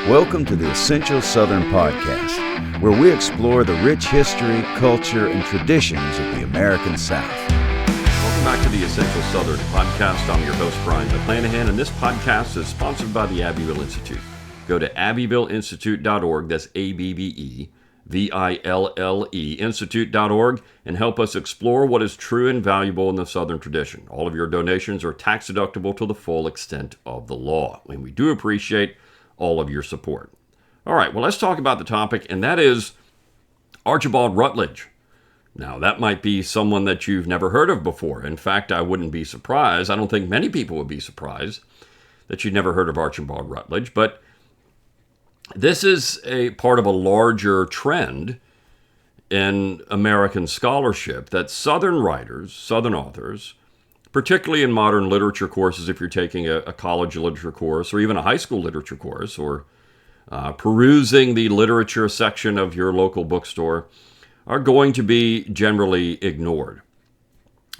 Welcome to the Essential Southern Podcast, where we explore the rich history, culture, and traditions of the American South. Welcome back to the Essential Southern Podcast. I'm your host, Brian McClanahan, and this podcast is sponsored by the Abbeville Institute. Go to abbevilleinstitute.org, that's ABBEVILLE, institute.org, and help us explore what is true and valuable in the Southern tradition. All of your donations are tax deductible to the full extent of the law, and we do appreciate all of your support. All right, well, let's talk about the topic, and that is Archibald Rutledge. Now, that might be someone that you've never heard of before. In fact, I wouldn't be surprised. I don't think many people would be surprised that you'd never heard of Archibald Rutledge, but this is a part of a larger trend in American scholarship that Southern writers, Southern authors, particularly in modern literature courses, if you're taking a college literature course or even a high school literature course, or perusing the literature section of your local bookstore, are going to be generally ignored.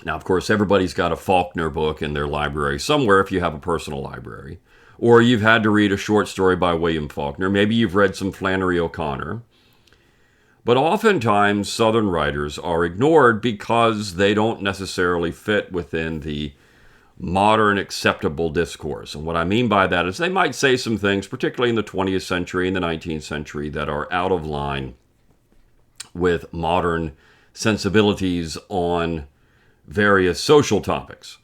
Now, of course, everybody's got a Faulkner book in their library somewhere if you have a personal library, or you've had to read a short story by William Faulkner. Maybe you've read some Flannery O'Connor. But oftentimes, Southern writers are ignored because they don't necessarily fit within the modern acceptable discourse. And what I mean by that is they might say some things, particularly in the 20th century and the 19th century, that are out of line with modern sensibilities on various social topics.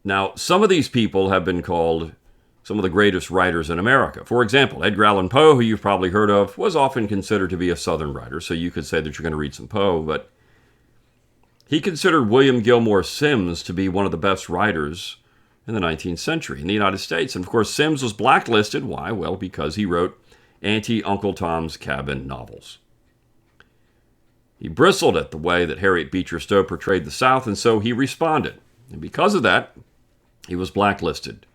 Now, some of these people have been called some of the greatest writers in America. For example, Edgar Allan Poe, who you've probably heard of, was often considered to be a Southern writer, so you could say that you're going to read some Poe, but he considered William Gilmore Simms to be one of the best writers in the 19th century in the United States. And of course, Simms was blacklisted. Why? Well, because he wrote anti-Uncle Tom's Cabin novels. He bristled at the way that Harriet Beecher Stowe portrayed the South, and so he responded. And because of that, he was blacklisted.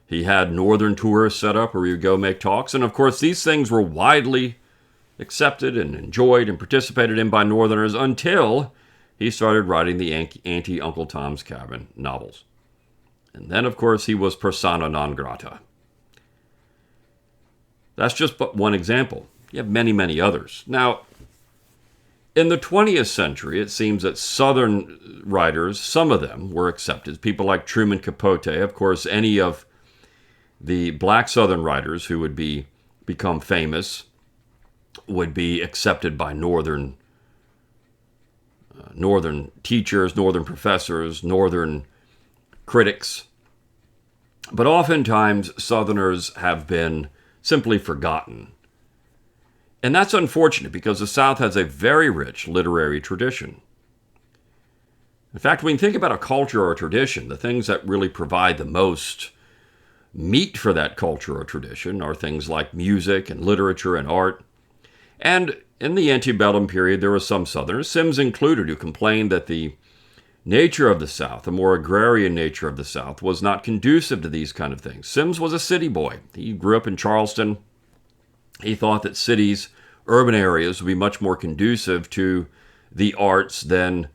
He had Northern tours set up where he would go make talks. And of course, these things were widely accepted and enjoyed and participated in by Northerners until he started writing the anti-Uncle Tom's Cabin novels. And then, of course, he was persona non grata. That's just but one example. You have many, many others. Now, in the 20th century, it seems that Southern writers, some of them were accepted. People like Truman Capote, of course, any of the black Southern writers who would become famous would be accepted by Northern teachers, Northern professors, Northern critics. But oftentimes, Southerners have been simply forgotten. And that's unfortunate because the South has a very rich literary tradition. In fact, when you think about a culture or a tradition, the things that really provide the most meat for that culture or tradition are things like music and literature and art. And in the antebellum period, there were some Southerners, Simms included, who complained that the nature of the South, the more agrarian nature of the South, was not conducive to these kind of things. Simms was a city boy. He grew up in Charleston. He thought that cities, urban areas, would be much more conducive to the arts than,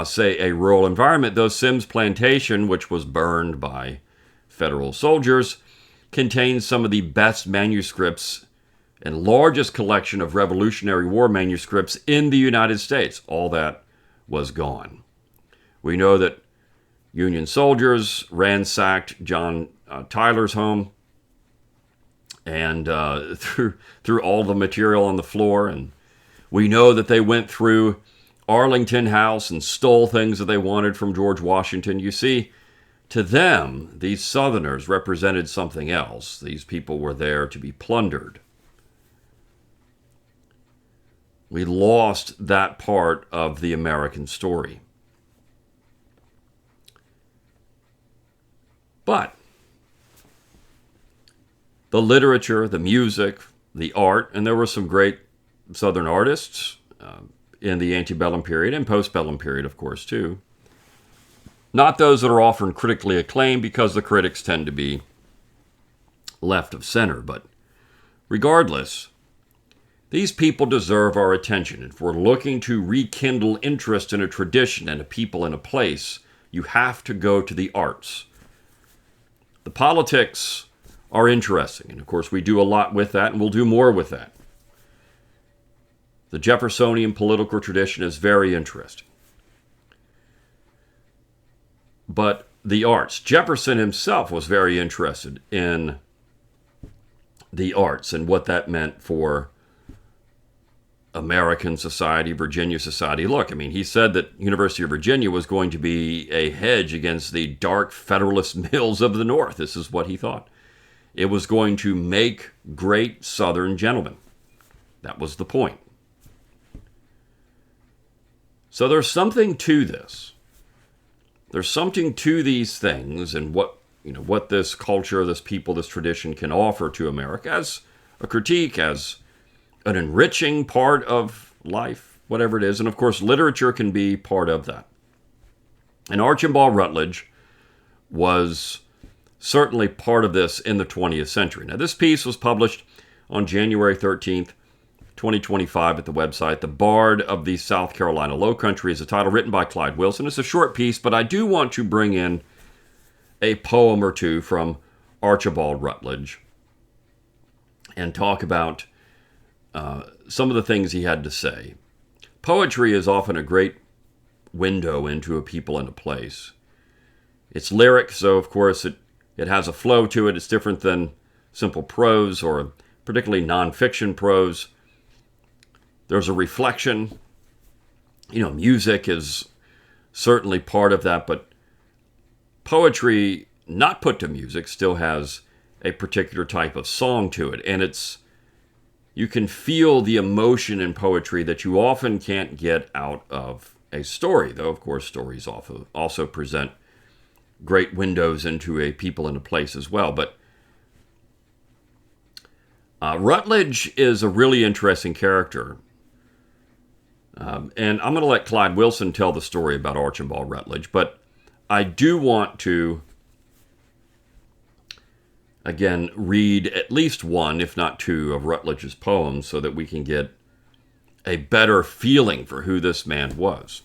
say, a rural environment, though Simms' plantation, which was burned by federal soldiers, contains some of the best manuscripts and largest collection of Revolutionary War manuscripts in the United States. All that was gone. We know that Union soldiers ransacked John Tyler's home and threw all the material on the floor. And we know that they went through Arlington House and stole things that they wanted from George Washington. You see, to them, these Southerners represented something else. These people were there to be plundered. We lost that part of the American story. But the literature, the music, the art, and there were some great Southern artists in the antebellum period and postbellum period, of course, too. Not those that are often critically acclaimed because the critics tend to be left of center. But regardless, these people deserve our attention. If we're looking to rekindle interest in a tradition and a people and a place, You have to go to the arts. The politics are interesting, and of course we do a lot with that, and we'll do more with that. The Jeffersonian political tradition is very interesting. But the arts, Jefferson himself was very interested in the arts and what that meant for American society, Virginia society. Look, I mean, he said that University of Virginia was going to be a hedge against the dark Federalist mills of the North. This is what he thought. It was going to make great Southern gentlemen. That was the point. So there's something to this. There's something to these things and what this culture, this people, this tradition can offer to America as a critique, as an enriching part of life, whatever it is. And of course, literature can be part of that. And Archibald Rutledge was certainly part of this in the 20th century. Now, this piece was published on January 13th, 2025 at the website The Bard of the South Carolina Low Country is a title written by Clyde Wilson. It's a short piece, but I do want to bring in a poem or two from Archibald Rutledge and talk about some of the things he had to say. Poetry is often a great window into a people and a place. It's lyric, so of course it has a flow to it. It's different than simple prose or particularly nonfiction prose. There's a reflection. Music is certainly part of that, but poetry not put to music still has a particular type of song to it, and you can feel the emotion in poetry that you often can't get out of a story, though of course stories also present great windows into a people and a place as well. But Rutledge is a really interesting character. And I'm going to let Clyde Wilson tell the story about Archibald Rutledge, but I do want to, again, read at least one, if not two, of Rutledge's poems so that we can get a better feeling for who this man was.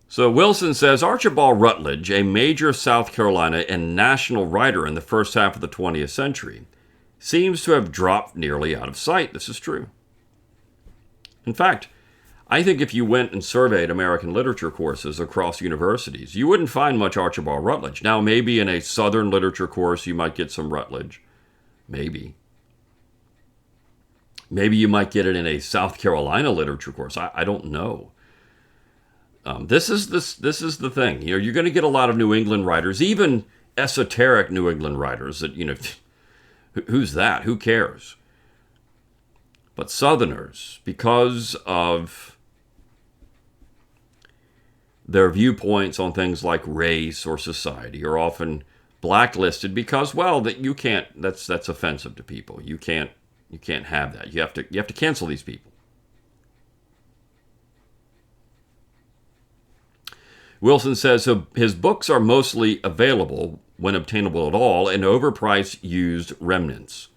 So Wilson says, Archibald Rutledge, a major South Carolina and national writer in the first half of the 20th century, seems to have dropped nearly out of sight. This is true. In fact, I think if you went and surveyed American literature courses across universities, you wouldn't find much Archibald Rutledge. Now, maybe in a Southern literature course, you might get some Rutledge. Maybe. Maybe you might get it in a South Carolina literature course. I don't know. This is the thing. You're going to get a lot of New England writers, even esoteric New England writers that, who's that? Who cares? But Southerners, because of their viewpoints on things like race or society, are often blacklisted because, that you can't. That's offensive to people. You can't have that. You have to cancel these people. Wilson says his books are mostly available, when obtainable at all, in overpriced used remnants.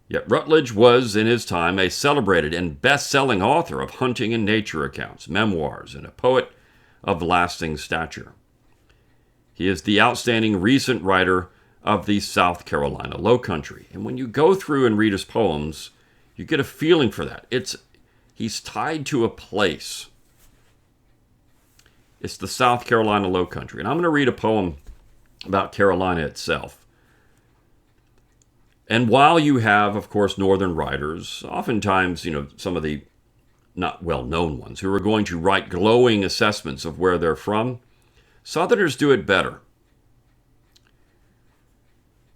Yet Rutledge was, in his time, a celebrated and best-selling author of hunting and nature accounts, memoirs, and a poet of lasting stature. He is the outstanding recent writer of the South Carolina Low Country. And when you go through and read his poems, you get a feeling for that. He's tied to a place. It's the South Carolina Low Country. And I'm going to read a poem about Carolina itself. And while you have, of course, Northern writers, oftentimes, some of the not well-known ones, who are going to write glowing assessments of where they're from, Southerners do it better.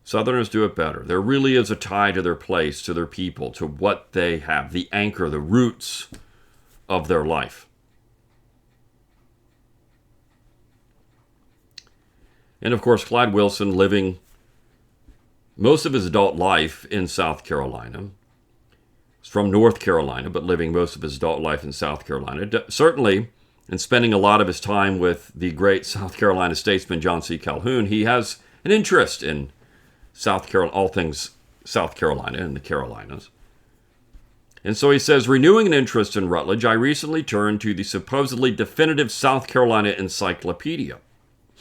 Southerners do it better. There really is a tie to their place, to their people, to what they have, the anchor, the roots of their life. And of course, Clyde Wilson, living most of his adult life in South Carolina. He's from North Carolina, but living most of his adult life in South Carolina. Certainly, and spending a lot of his time with the great South Carolina statesman John C. Calhoun, he has an interest in South Carolina, all things South Carolina and the Carolinas. And so he says, renewing an interest in Rutledge, I recently turned to the supposedly definitive South Carolina Encyclopedia.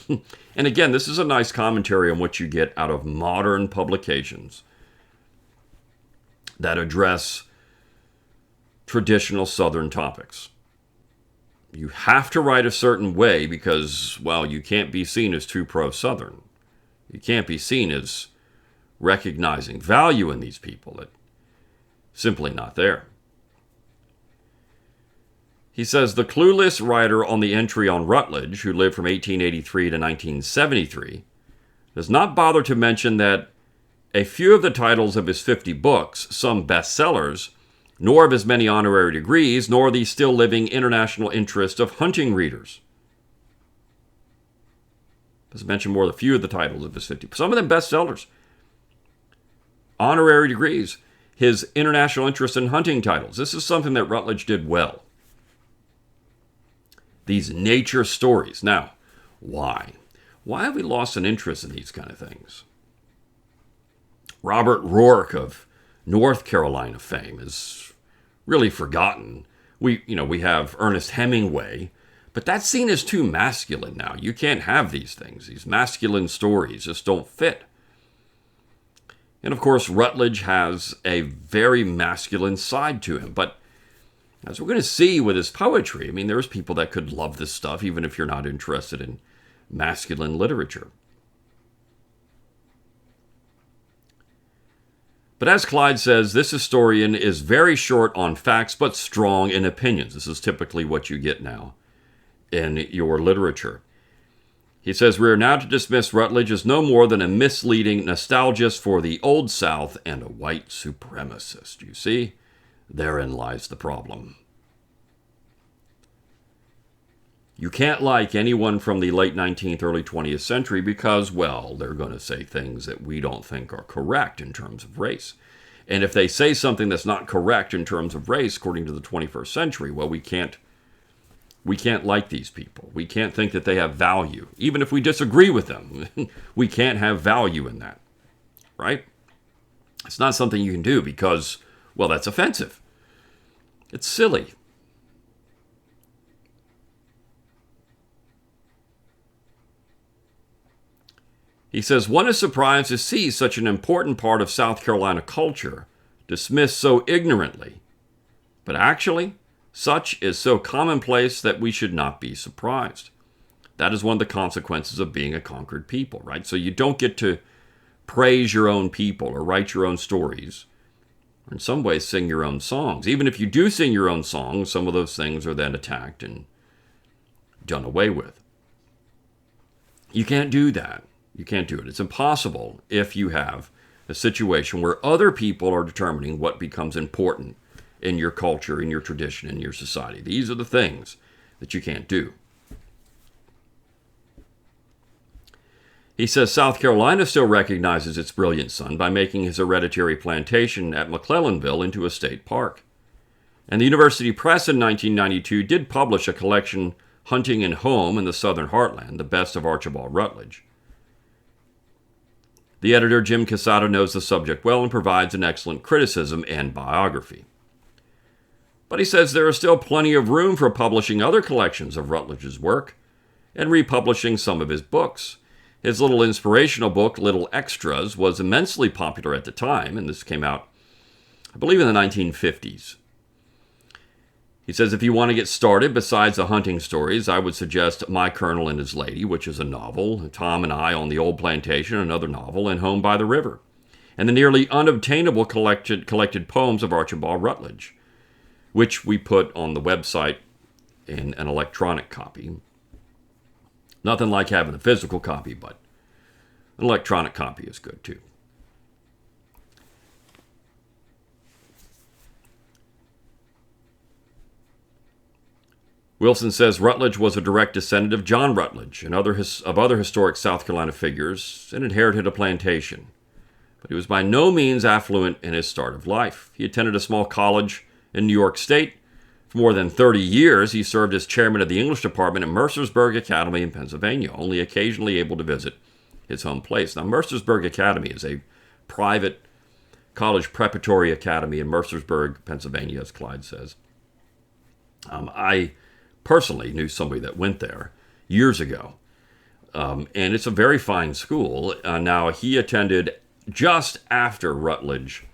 And again, this is a nice commentary on what you get out of modern publications that address traditional Southern topics. You have to write a certain way because, well, you can't be seen as too pro-Southern. You can't be seen as recognizing value in these people that simply not there. He says, the clueless writer on the entry on Rutledge, who lived from 1883 to 1973, does not bother to mention that a few of the titles of his 50 books, some bestsellers, nor of his many honorary degrees, nor the still living international interest of hunting readers. Doesn't mention more than a few of the titles of his 50. Some of them bestsellers. Honorary degrees. His international interest in hunting titles. This is something that Rutledge did well. These nature stories. Now, why? Why have we lost an interest in these kind of things? Robert Rourke of North Carolina fame is really forgotten. We have Ernest Hemingway, but that's seen as too masculine now. You can't have these things. These masculine stories just don't fit. And of course, Rutledge has a very masculine side to him. But as we're going to see with his poetry, I mean, there's people that could love this stuff, even if you're not interested in masculine literature. But as Clyde says, this historian is very short on facts, but strong in opinions. This is typically what you get now in your literature. He says, we are now to dismiss Rutledge as no more than a misleading nostalgist for the Old South and a white supremacist. You see, therein lies the problem. You can't like anyone from the late 19th, early 20th century because, well, they're going to say things that we don't think are correct in terms of race. And if they say something that's not correct in terms of race, according to the 21st century, well, we can't like these people. We can't think that they have value. Even if we disagree with them, we can't have value in that, right? It's not something you can do because, well, that's offensive. It's silly. He says, one is surprised to see such an important part of South Carolina culture dismissed so ignorantly. But actually, such is so commonplace that we should not be surprised. That is one of the consequences of being a conquered people, right? So you don't get to praise your own people or write your own stories, or in some ways sing your own songs. Even if you do sing your own songs, some of those things are then attacked and done away with. You can't do that. You can't do it. It's impossible if you have a situation where other people are determining what becomes important in your culture, in your tradition, in your society. These are the things that you can't do. He says South Carolina still recognizes its brilliant son by making his hereditary plantation at McClellanville into a state park. And the University Press in 1992 did publish a collection, Hunting and Home in the Southern Heartland, the best of Archibald Rutledge. The editor, Jim Casado, knows the subject well and provides an excellent criticism and biography. But he says there is still plenty of room for publishing other collections of Rutledge's work and republishing some of his books. His little inspirational book, Little Extras, was immensely popular at the time, and this came out, I believe, in the 1950s. He says, if you want to get started, besides the hunting stories, I would suggest My Colonel and His Lady, which is a novel, Tom and I on the Old Plantation, another novel, and Home by the River, and the nearly unobtainable collected poems of Archibald Rutledge, which we put on the website in an electronic copy. Nothing like having a physical copy, but an electronic copy is good too. Wilson says Rutledge was a direct descendant of John Rutledge and other historic South Carolina figures and inherited a plantation. But he was by no means affluent in his start of life. He attended a small college in New York State. For more than 30 years, he served as chairman of the English department at Mercersburg Academy in Pennsylvania, only occasionally able to visit his home place. Now, Mercersburg Academy is a private College Preparatory Academy in Mercersburg, Pennsylvania, as Clyde says. I personally knew somebody that went there years ago. And it's a very fine school. Now, he attended just after Rutledge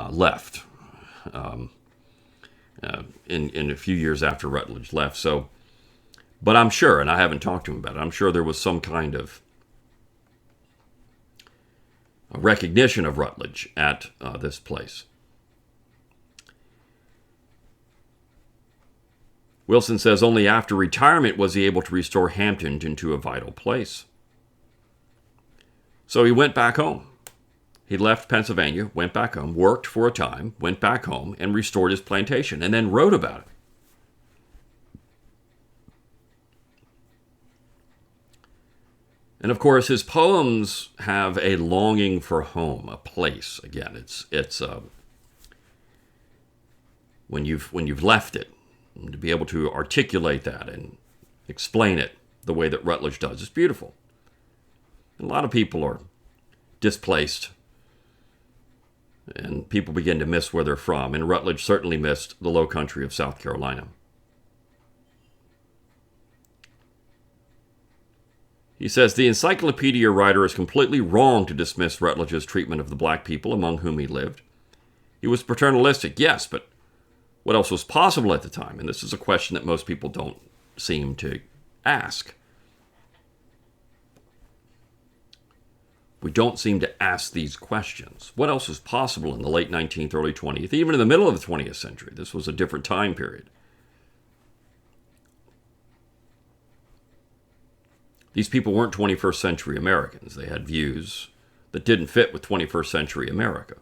left, in a few years after Rutledge left. So, but I'm sure, and I haven't talked to him about it, I'm sure there was some kind of a recognition of Rutledge at this place. Wilson says only after retirement was he able to restore Hampton into a vital place. So he went back home. He left Pennsylvania, went back home, worked for a time, went back home, and restored his plantation, and then wrote about it. And of course, his poems have a longing for home, a place. Again, it's when you've left it, and to be able to articulate that and explain it the way that Rutledge does, it's beautiful. And a lot of people are displaced, and people begin to miss where they're from. And Rutledge certainly missed the low country of South Carolina. He says, the encyclopedia writer is completely wrong to dismiss Rutledge's treatment of the black people among whom he lived. He was paternalistic, yes, but what else was possible at the time? And this is a question that most people don't seem to ask. We don't seem to ask these questions. What else was possible in the late 19th, early 20th, even in the middle of the 20th century? This was a different time period. These people weren't 21st century Americans. They had views that didn't fit with 21st century America.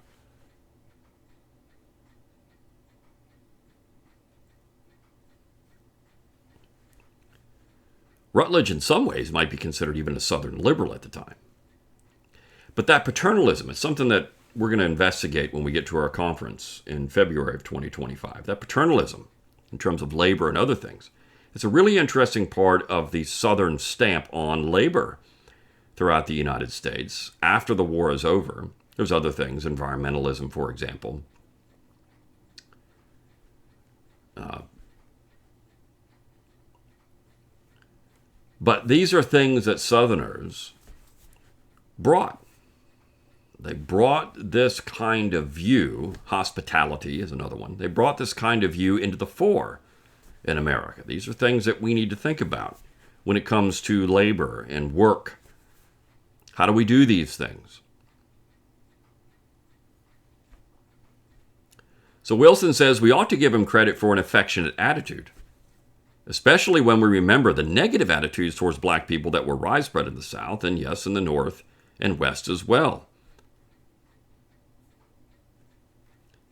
Rutledge, in some ways, might be considered even a Southern liberal at the time. But that paternalism is something that we're going to investigate when we get to our conference in February of 2025. That paternalism, in terms of labor and other things, it's a really interesting part of the Southern stamp on labor throughout the United States. After the war is over, there's other things, environmentalism, for example. But these are things that Southerners brought. They brought this kind of view, hospitality is another one, they brought this kind of view into the fore in America. These are things that we need to think about when it comes to labor and work. How do we do these things? So Wilson says we ought to give him credit for an affectionate attitude, especially when we remember the negative attitudes towards black people that were widespread in the South, and yes, in the North and West as well.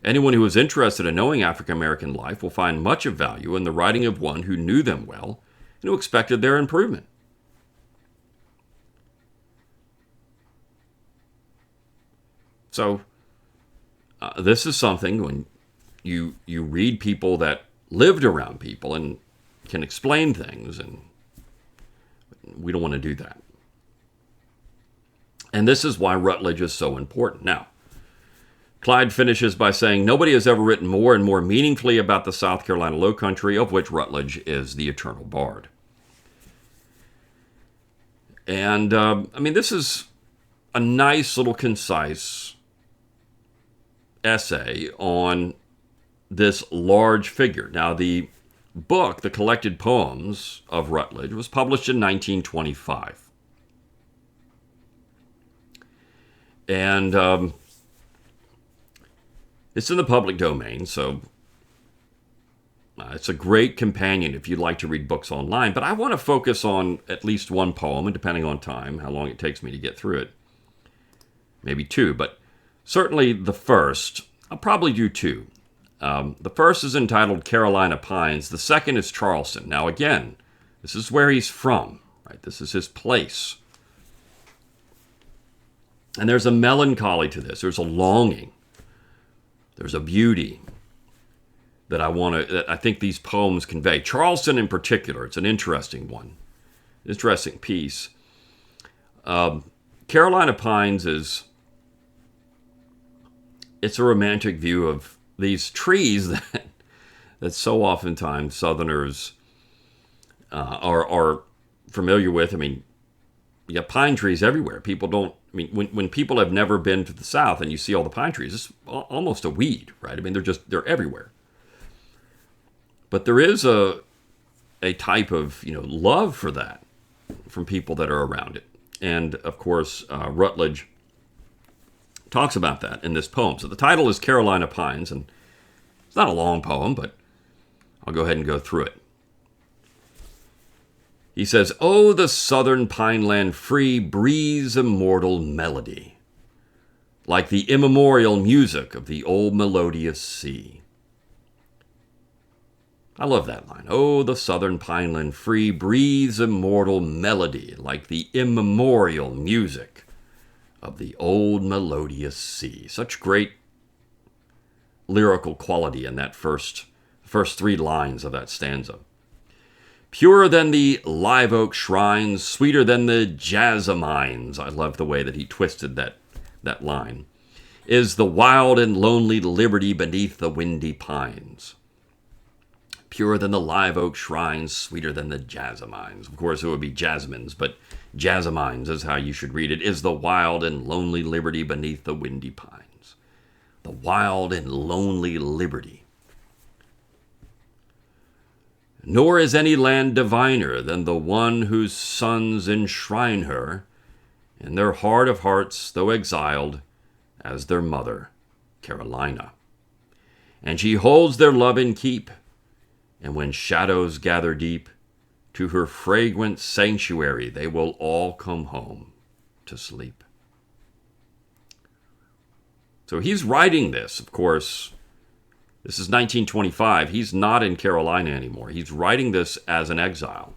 Anyone who is interested in knowing African American life will find much of value in the writing of one who knew them well and who expected their improvement. So, this is something when you read people that lived around people and can explain things, and we don't want to do that. And this is why Rutledge is so important. Now, Clyde finishes by saying, nobody has ever written more and more meaningfully about the South Carolina Low Country, of which Rutledge is the eternal bard. And, this is a nice little concise essay on this large figure. Now, the book, The Collected Poems of Rutledge, was published in 1925. And it's in the public domain, so it's a great companion if you'd like to read books online. But I want to focus on at least one poem, and depending on time, how long it takes me to get through it, maybe two, but certainly the first. I'll probably do two. The first is entitled Carolina Pines. The second is Charleston. Now again, this is where he's from, right? This is his place. And there's a melancholy to this. There's a longing. There's a beauty that I think these poems convey. Charleston in particular, it's an interesting one. Interesting piece. Carolina Pines is it's a romantic view of these trees that so oftentimes Southerners are familiar with. I mean, you got pine trees everywhere. People don't, I mean, when people have never been to the South and you see all the pine trees, it's almost a weed, right? I mean, they're everywhere. But there is a type of, love for that from people that are around it. And of course, Rutledge talks about that in this poem. So the title is Carolina Pines, and it's not a long poem, but I'll go ahead and go through it. He says, "Oh, the southern pine land free breathes immortal melody, like the immemorial music of the old melodious sea." I love that line. "Oh, the southern pine land free breathes immortal melody, like the immemorial music of the old melodious sea." Such great lyrical quality in that first 3 lines of that stanza. "Purer than the live oak shrines, sweeter than the jasmines." I love the way that he twisted that line. "Is the wild and lonely liberty beneath the windy pines." Purer than the live oak shrines, sweeter than the jasmines. Of course, it would be jasmines, but jasmines is how you should read it. "Is the wild and lonely liberty beneath the windy pines." The wild and lonely liberty. "Nor is any land diviner than the one whose sons enshrine her in their heart of hearts, though exiled, as their mother, Carolina. And she holds their love in keep, and when shadows gather deep, to her fragrant sanctuary they will all come home to sleep." So he's writing this, of course. This is 1925. He's not in Carolina anymore. He's writing this as an exile.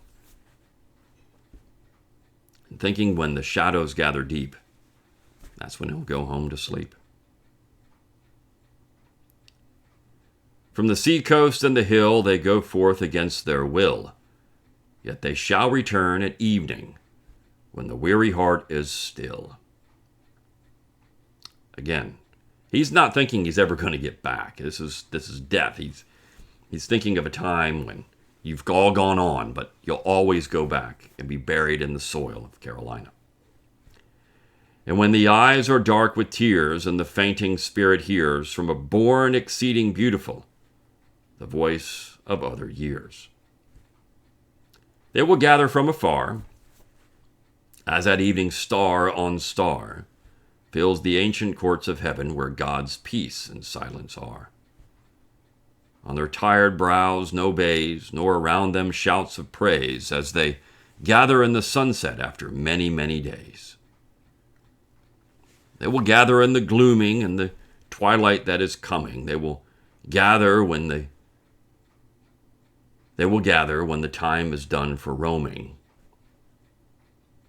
And thinking when the shadows gather deep, that's when he'll go home to sleep. "From the seacoast and the hill they go forth against their will, yet they shall return at evening when the weary heart is still." Again, he's not thinking he's ever going to get back. This is death. He's thinking of a time when you've all gone on, but you'll always go back and be buried in the soil of Carolina. "And when the eyes are dark with tears and the fainting spirit hears from a bourne exceeding beautiful the voice of other years, they will gather from afar, as that evening star on star fills the ancient courts of heaven where God's peace and silence are. On their tired brows no bays, nor around them shouts of praise, as they gather in the sunset after many, many days. They will gather in the gloaming and the twilight that is coming. They will gather when the time is done for roaming.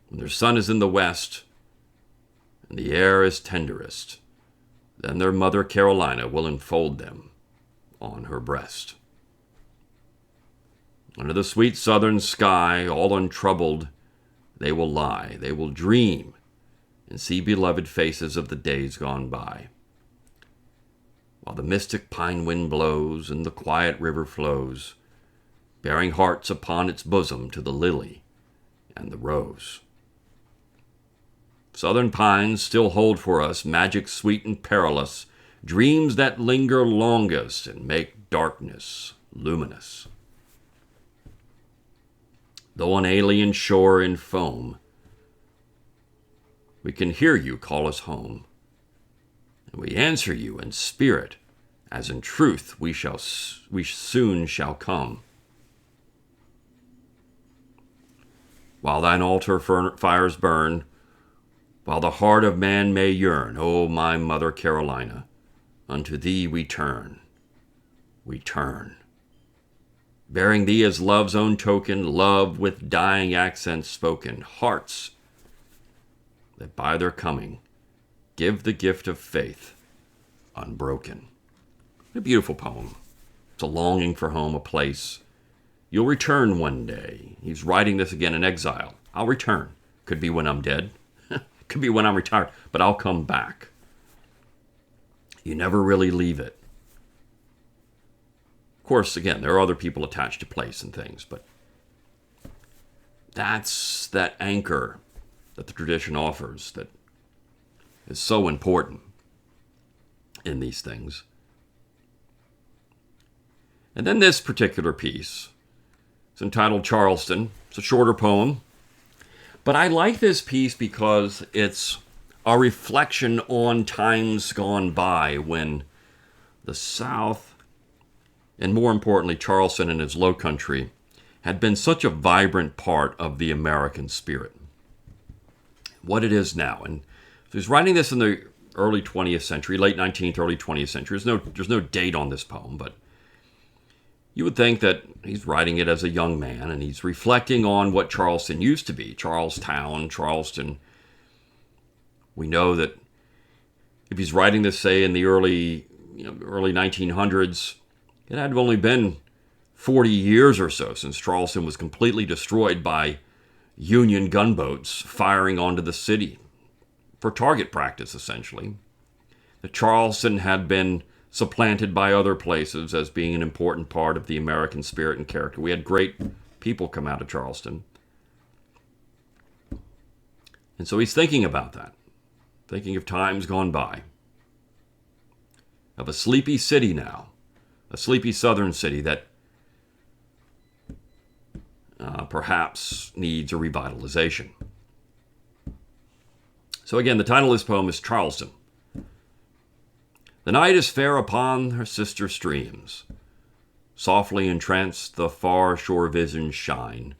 When their sun is in the west and the air is tenderest, then their mother Carolina will enfold them on her breast. Under the sweet southern sky, all untroubled, they will lie. They will dream and see beloved faces of the days gone by. While the mystic pine wind blows and the quiet river flows, bearing hearts upon its bosom to the lily and the rose. Southern pines still hold for us magic sweet and perilous, dreams that linger longest and make darkness luminous. Though on alien shore in foam, we can hear you call us home, and we answer you in spirit, as in truth we soon shall come. While thine altar fires burn, while the heart of man may yearn, O my mother Carolina, unto thee we turn, bearing thee as love's own token, love with dying accents spoken, hearts that by their coming give the gift of faith unbroken. A beautiful poem. It's a longing for home, a place. You'll return one day. He's writing this again in exile. I'll return. Could be when I'm dead. Could be when I'm retired. But I'll come back. You never really leave it. Of course, again, there are other people attached to place and things, but that's that anchor that the tradition offers that is so important in these things. And then this particular piece, it's entitled Charleston. It's a shorter poem. But I like this piece because it's a reflection on times gone by when the South, and more importantly, Charleston and its low country, had been such a vibrant part of the American spirit. What it is now. And so he's writing this in the early 20th century, late 19th, early 20th century. There's no date on this poem, but you would think that he's writing it as a young man, and he's reflecting on what Charleston used to be. Charlestown, Charleston. We know that if he's writing this, say, in the early 1900s, it had only been 40 years or so since Charleston was completely destroyed by Union gunboats firing onto the city for target practice, essentially. That Charleston had been supplanted by other places as being an important part of the American spirit and character. We had great people come out of Charleston. And so he's thinking about that, thinking of times gone by, of a sleepy city now, a sleepy southern city that perhaps needs a revitalization. So again, the title of this poem is Charleston. The night is fair upon her sister streams. Softly entranced the far shore visions shine.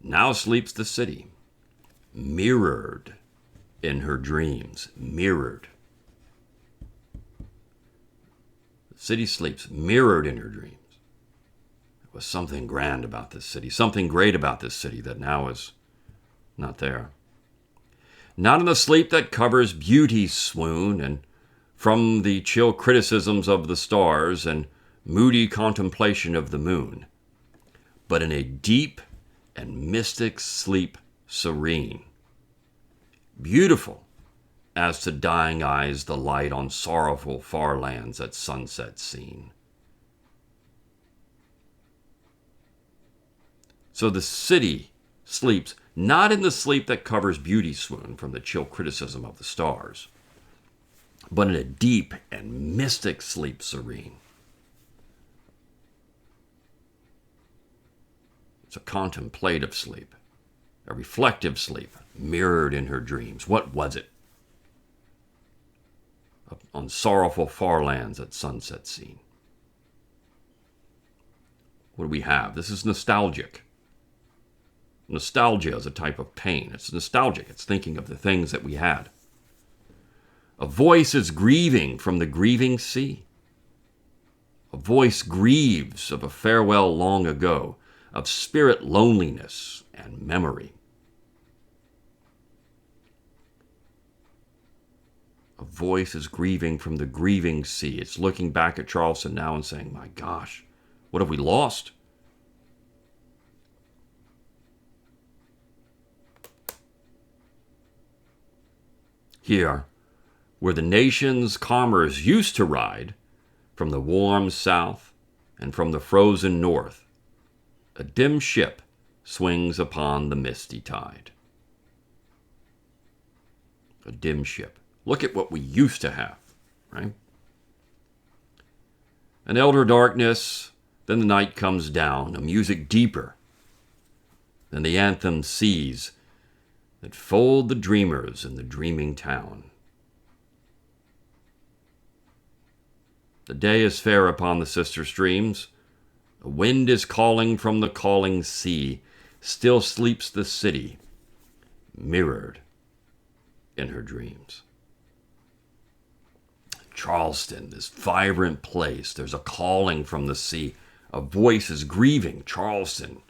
Now sleeps the city, mirrored in her dreams. Mirrored. The city sleeps, mirrored in her dreams. There was something grand about this city, something great about this city that now is not there. Not in the sleep that covers beauty's swoon, and from the chill criticisms of the stars and moody contemplation of the moon, but in a deep and mystic sleep serene, beautiful as to dying eyes the light on sorrowful far lands at sunset seen. So the city sleeps not in the sleep that covers beauty's swoon from the chill criticism of the stars, but in a deep and mystic sleep serene. It's a contemplative sleep, a reflective sleep, mirrored in her dreams. What was it? On sorrowful far lands at sunset seen. What do we have? This is nostalgic. Nostalgia is a type of pain. It's nostalgic. It's thinking of the things that we had. A voice is grieving from the grieving sea. A voice grieves of a farewell long ago, of spirit loneliness and memory. A voice is grieving from the grieving sea. It's looking back at Charleston now and saying, my gosh, what have we lost? Here, where the nation's commerce used to ride from the warm south and from the frozen north, a dim ship swings upon the misty tide. A dim ship. Look at what we used to have, right? An elder darkness, then the night comes down, a music deeper than the anthem seas that fold the dreamers in the dreaming town. The day is fair upon the sister streams. The wind is calling from the calling sea. Still sleeps the city, mirrored in her dreams. Charleston, this vibrant place. There's a calling from the sea. A voice is grieving. Charleston,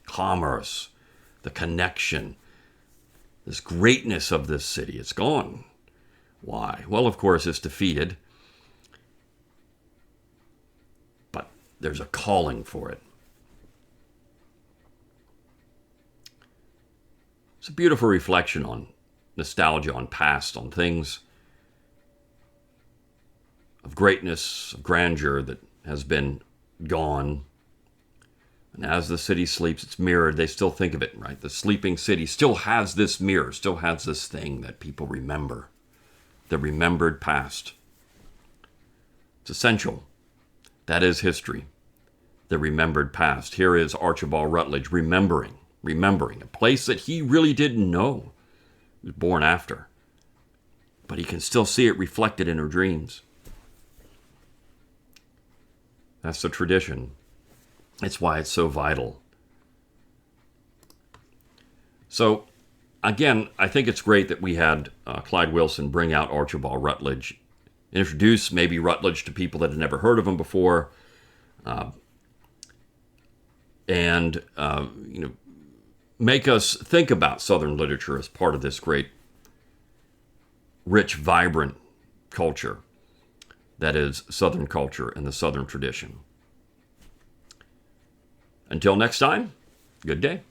commerce, the connection, this greatness of this city. It's gone. Why? Well, of course, it's defeated. There's a calling for it. It's a beautiful reflection on nostalgia, on past, on things of greatness, of grandeur that has been gone. And as the city sleeps, it's mirrored. They still think of it, right? The sleeping city still has this mirror, still has this thing that people remember, the remembered past. It's essential. That is history, the remembered past. Here is Archibald Rutledge remembering a place that he really didn't know. He was born after. But he can still see it reflected in her dreams. That's the tradition. It's why it's so vital. So, again, I think it's great that we had Clyde Wilson bring out Archibald Rutledge, introduce maybe Rutledge to people that had never heard of him before, and make us think about Southern literature as part of this great, rich, vibrant culture that is Southern culture and the Southern tradition. Until next time, good day.